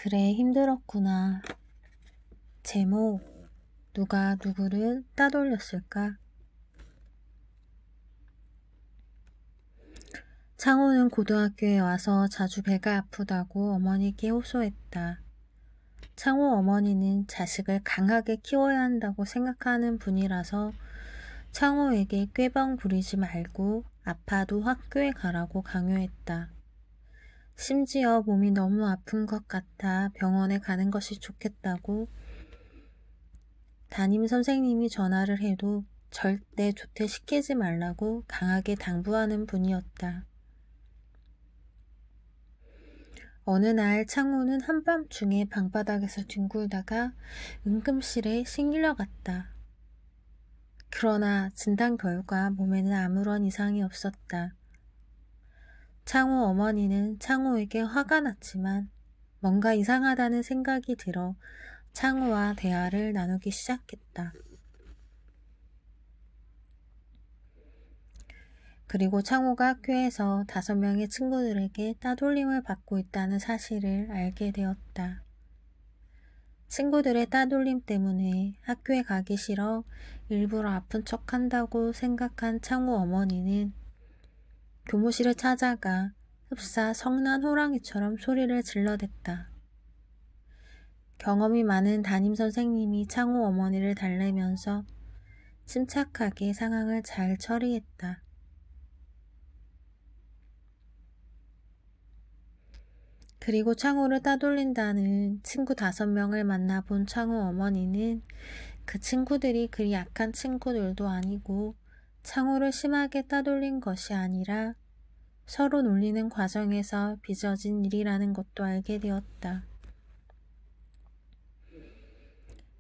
그래, 힘들었구나. 제목, 누가 누구를 따돌렸을까? 창호는 고등학교에 와서 자주 배가 아프다고 어머니께 호소했다. 창호 어머니는 자식을 강하게 키워야 한다고 생각하는 분이라서 창호에게 꾀병 부리지 말고 아파도 학교에 가라고 강요했다. 심지어 몸이 너무 아픈 것 같아 병원에 가는 것이 좋겠다고 담임 선생님이 전화를 해도 절대 조퇴시키지 말라고 강하게 당부하는 분이었다. 어느 날 창호는 한밤중에 방바닥에서 뒹굴다가 응급실에 실려갔다. 그러나 진단 결과 몸에는 아무런 이상이 없었다. 창호 어머니는 창호에게 화가 났지만 뭔가 이상하다는 생각이 들어 창호와 대화를 나누기 시작했다. 그리고 창호가 학교에서 5명의 친구들에게 따돌림을 받고 있다는 사실을 알게 되었다. 친구들의 따돌림 때문에 학교에 가기 싫어 일부러 아픈 척 한다고 생각한 창호 어머니는 교무실을 찾아가 흡사 성난 호랑이처럼 소리를 질러댔다. 경험이 많은 담임 선생님이 창호 어머니를 달래면서 침착하게 상황을 잘 처리했다. 그리고 창호를 따돌린다는 친구 5명을 만나본 창호 어머니는 그 친구들이 그리 약한 친구들도 아니고 창호를 심하게 따돌린 것이 아니라 서로 놀리는 과정에서 빚어진 일이라는 것도 알게 되었다.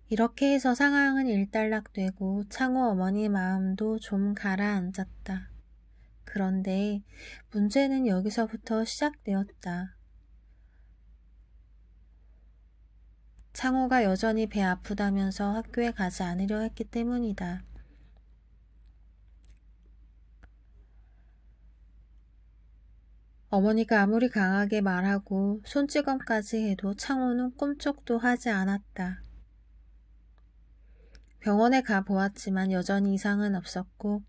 이렇게 해서 상황은 일단락되고 창호 어머니의 마음도 좀 가라앉았다. 그런데 문제는 여기서부터 시작되었다. 창호가 여전히 배 아프다면서 학교에 가지 않으려 했기 때문이다. 어머니가 아무리 강하게 말하고 손찌검까지 해도 창호는 꼼짝도 하지 않았다. 병원에 가 보았지만 여전히 이상은 없었고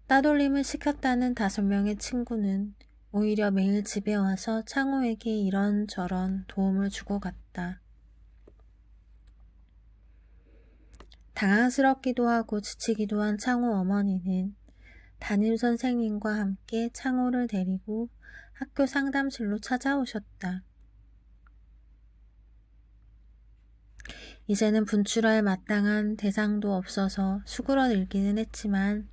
따돌림을 시켰다는 5명의 친구는 오히려 매일 집에 와서 창호에게 이런저런 도움을 주고 갔다. 당황스럽기도 하고 지치기도 한 창호 어머니는 담임 선생님과 함께 창호를 데리고 학교 상담실로 찾아오셨다. 이제는 분출할 마땅한 대상도 없어서 수그러들기는 했지만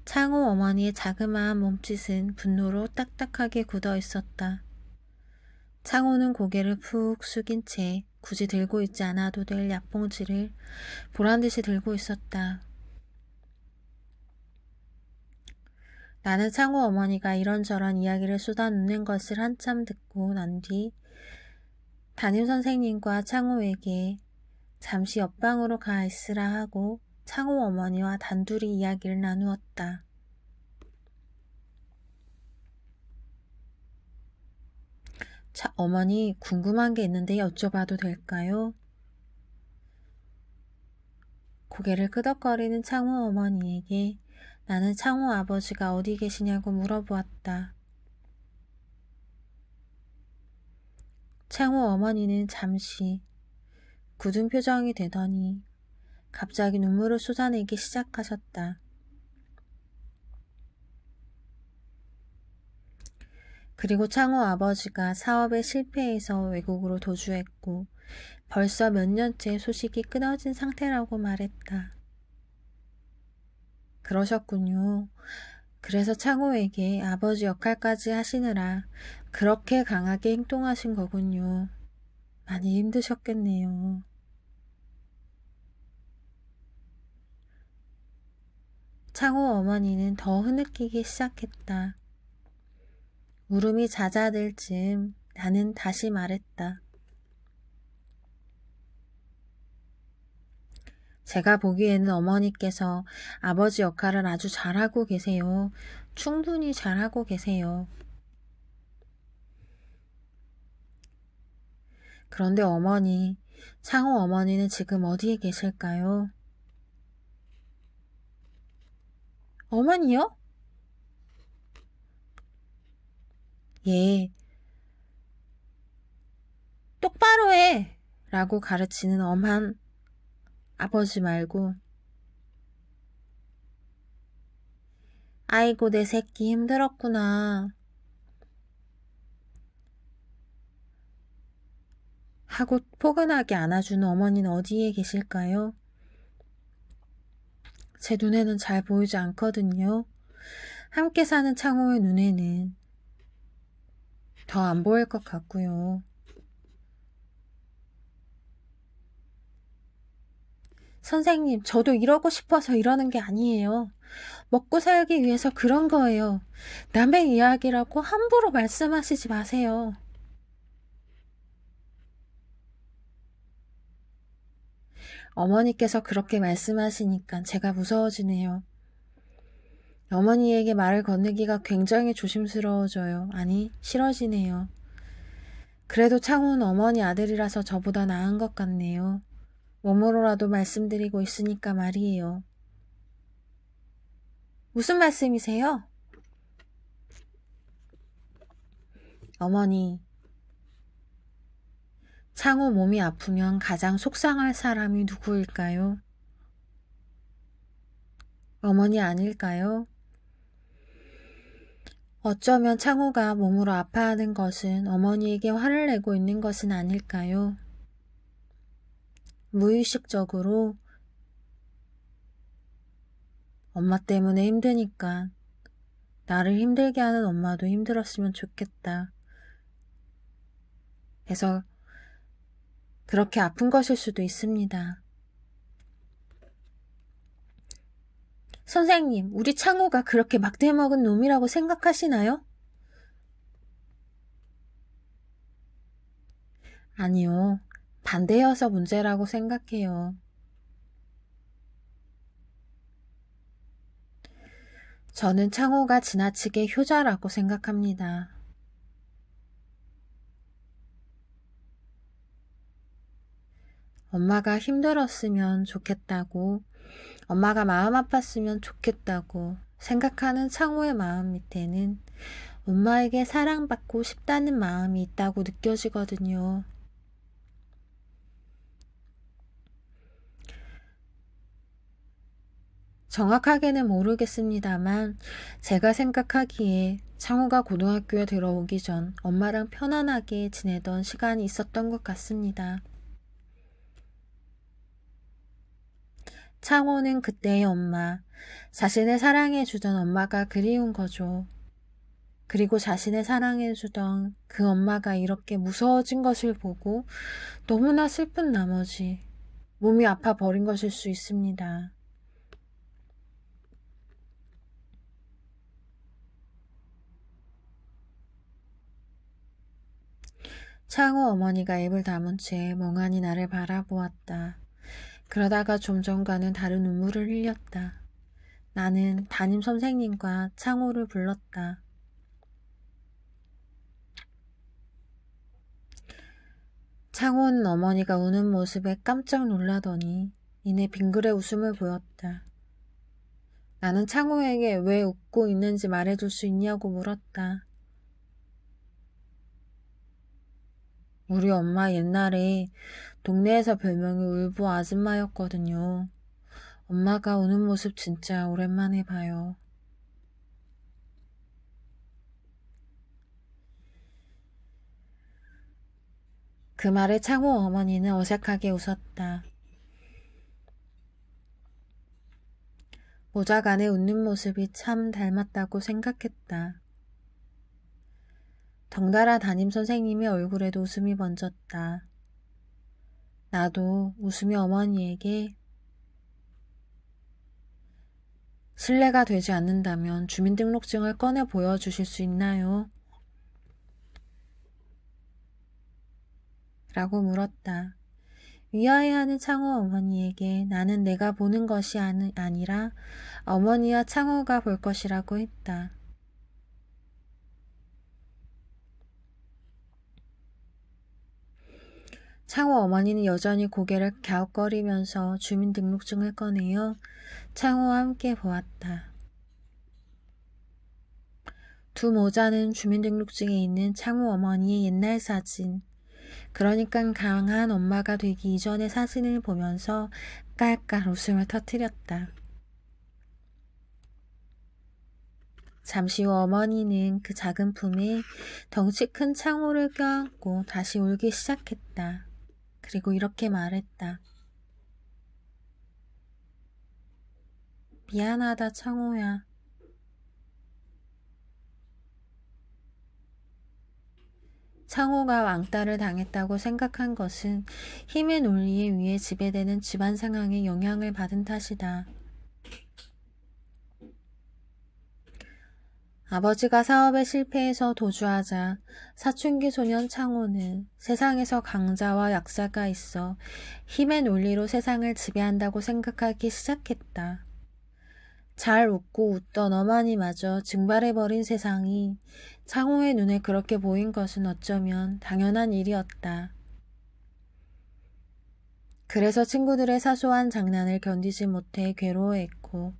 창호 어머니의 자그마한 몸짓은 분노로 딱딱하게 굳어 있었다. 창호는 고개를 푹 숙인 채 굳이 들고 있지 않아도 될 약봉지를 보란듯이 들고 있었다. 나는 창호 어머니가 이런저런 이야기를 쏟아놓는 것을 한참 듣고 난 뒤 담임 선생님과 창호에게 잠시 옆방으로 가 있으라 하고 창호 어머니와 단둘이 이야기를 나누었다. 어머니, 궁금한 게 있는데 여쭤봐도 될까요? 고개를 끄덕거리는 창호 어머니에게 나는 창호 아버지가 어디 계시냐고 물어보았다. 창호 어머니는 잠시 굳은 표정이 되더니 갑자기 눈물을 쏟아내기 시작하셨다. 그리고 창호 아버지가 사업에 실패해서 외국으로 도주했고 벌써 몇 년째 소식이 끊어진 상태라고 말했다. 그러셨군요. 그래서 창호에게 아버지 역할까지 하시느라 그렇게 강하게 행동하신 거군요. 많이 힘드셨겠네요. 창호 어머니는 더 흐느끼기 시작했다. 울음이 잦아들 즈음 나는 다시 말했다. 제가 보기에는 어머니께서 아버지 역할을 아주 잘하고 계세요. 충분히 잘하고 계세요. 그런데 어머니, 창호 어머니는 지금 어디에 계실까요? 어머니요? 예, 똑바로 해! 라고 가르치는 엄한 아버지 말고, 아이고, 내 새끼 힘들었구나. 하고 포근하게 안아주는 어머니는 어디에 계실까요? 제 눈에는 잘 보이지 않거든요. 함께 사는 창호의 눈에는 더 안 보일 것 같고요. 선생님, 저도 이러고 싶어서 이러는 게 아니에요. 먹고 살기 위해서 그런 거예요. 남의 이야기라고 함부로 말씀하시지 마세요. 어머니께서 그렇게 말씀하시니까 제가 무서워지네요. 어머니에게 말을 건네기가 굉장히 조심스러워져요. 아니, 싫어지네요. 그래도 창호는 어머니 아들이라서 저보다 나은 것 같네요. 몸으로라도 말씀드리고 있으니까 말이에요. 무슨 말씀이세요? 어머니, 창호 몸이 아프면 가장 속상할 사람이 누구일까요? 어머니 아닐까요? 어쩌면 창호가 몸으로 아파하는 것은 어머니에게 화를 내고 있는 것은 아닐까요? 무의식적으로 엄마 때문에 힘드니까 나를 힘들게 하는 엄마도 힘들었으면 좋겠다 해서 그렇게 아픈 것일 수도 있습니다. 선생님, 우리 창호가 그렇게 막대먹은 놈이라고 생각하시나요? 아니요. 반대여서 문제라고 생각해요. 저는 창호가 지나치게 효자라고 생각합니다. 엄마가 힘들었으면 좋겠다고, 엄마가 마음 아팠으면 좋겠다고 생각하는 창호의 마음 밑에는 엄마에게 사랑받고 싶다는 마음이 있다고 느껴지거든요. 정확하게는 모르겠습니다만 제가 생각하기에 창호가 고등학교에 들어오기 전 엄마랑 편안하게 지내던 시간이 있었던 것 같습니다. 창호는 그때의 엄마, 자신을 사랑해주던 엄마가 그리운 거죠. 그리고 자신을 사랑해주던 그 엄마가 이렇게 무서워진 것을 보고 너무나 슬픈 나머지 몸이 아파 버린 것일 수 있습니다. 창호 어머니가 입을 다문 채 멍하니 나를 바라보았다. 그러다가 좀 전과는 다른 눈물을 흘렸다. 나는 담임 선생님과 창호를 불렀다. 창호는 어머니가 우는 모습에 깜짝 놀라더니 이내 빙그레 웃음을 보였다. 나는 창호에게 왜 웃고 있는지 말해줄 수 있냐고 물었다. 우리 엄마 옛날에 동네에서 별명이 울보 아줌마였거든요. 엄마가 우는 모습 진짜 오랜만에 봐요. 그 말에 창호 어머니는 어색하게 웃었다. 보좌관의 웃는 모습이 참 닮았다고 생각했다. 덩달아 담임 선생님의 얼굴에도 웃음이 번졌다. 나도 웃으며 어머니에게 실례가 되지 않는다면 주민등록증을 꺼내 보여주실 수 있나요? 라고 물었다. 위아해하는 창호 어머니에게 나는 내가 보는 것이 아니라 어머니와 창호가 볼 것이라고 했다. 창호 어머니는 여전히 고개를 갸웃거리면서 주민등록증을 꺼내어 창호와 함께 보았다. 두 모자는 주민등록증에 있는 창호 어머니의 옛날 사진, 그러니까 강한 엄마가 되기 이전의 사진을 보면서 깔깔 웃음을 터뜨렸다. 잠시 후 어머니는 그 작은 품에 덩치 큰 창호를 껴안고 다시 울기 시작했다. 그리고 이렇게 말했다. 미안하다, 창호야. 창호가 왕따를 당했다고 생각한 것은 힘의 논리에 의해 지배되는 집안 상황에 영향을 받은 탓이다. 아버지가 사업에 실패해서 도주하자 사춘기 소년 창호는 세상에서 강자와 약자가 있어 힘의 논리로 세상을 지배한다고 생각하기 시작했다. 잘 웃고 웃던 어머니마저 증발해버린 세상이 창호의 눈에 그렇게 보인 것은 어쩌면 당연한 일이었다. 그래서 친구들의 사소한 장난을 견디지 못해 괴로워했고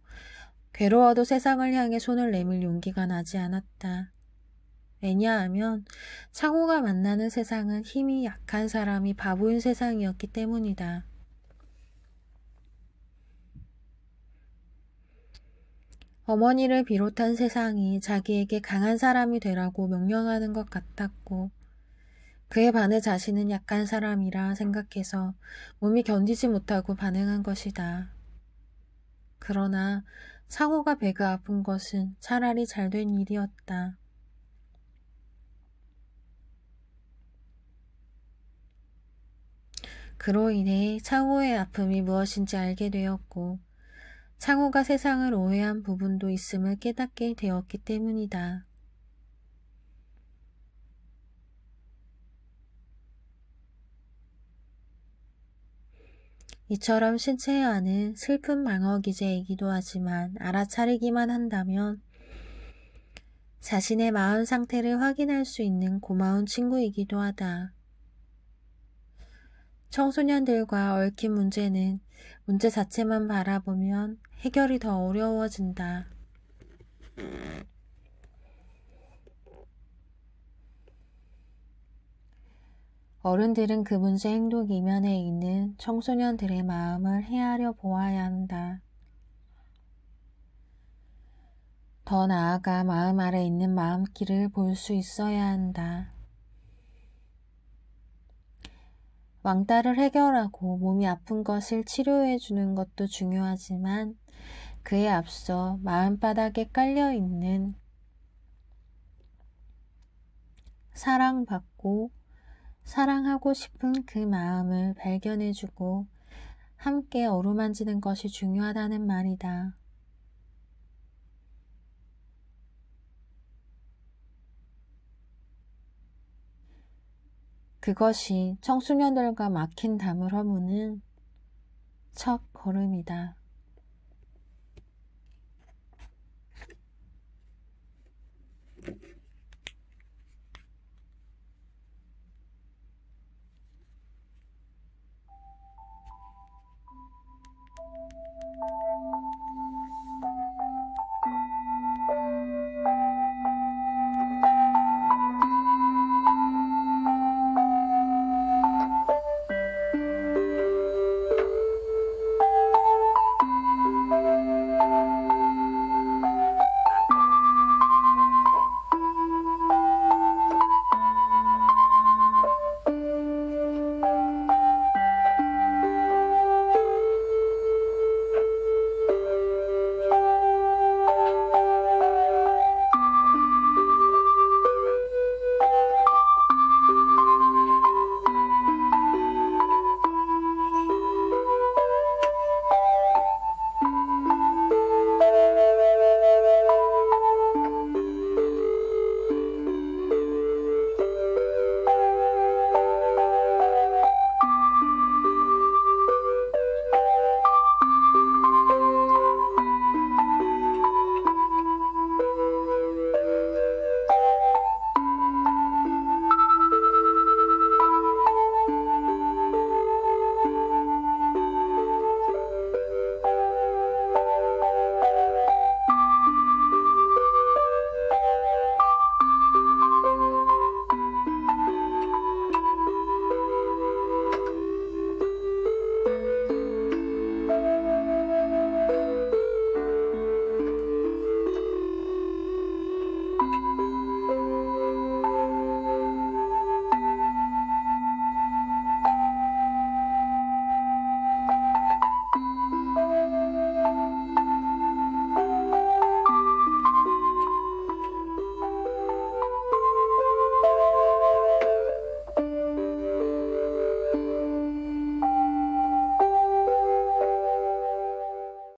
괴로워도 세상을 향해 손을 내밀 용기가 나지 않았다. 왜냐하면 창호가 만나는 세상은 힘이 약한 사람이 바보인 세상이었기 때문이다. 어머니를 비롯한 세상이 자기에게 강한 사람이 되라고 명령하는 것 같았고 그에 반해 자신은 약한 사람이라 생각해서 몸이 견디지 못하고 반응한 것이다. 그러나 창호가 배가 아픈 것은 차라리 잘된 일이었다. 그로 인해 창호의 아픔이 무엇인지 알게 되었고 창호가 세상을 오해한 부분도 있음을 깨닫게 되었기 때문이다. 이처럼 신체 안은 슬픈 방어 기제이기도 하지만 알아차리기만 한다면 자신의 마음 상태를 확인할 수 있는 고마운 친구이기도 하다. 청소년들과 얽힌 문제는 문제 자체만 바라보면 해결이 더 어려워진다. 어른들은 그 문제 행동 이면에 있는 청소년들의 마음을 헤아려 보아야 한다. 더 나아가 마음 아래 있는 마음길을 볼 수 있어야 한다. 왕따를 해결하고 몸이 아픈 것을 치료해 주는 것도 중요하지만 그에 앞서 마음바닥에 깔려있는 사랑받고 사랑하고 싶은 그 마음을 발견해주고 함께 어루만지는 것이 중요하다는 말이다. 그것이 청소년들과 막힌 담을 허무는 첫 걸음이다.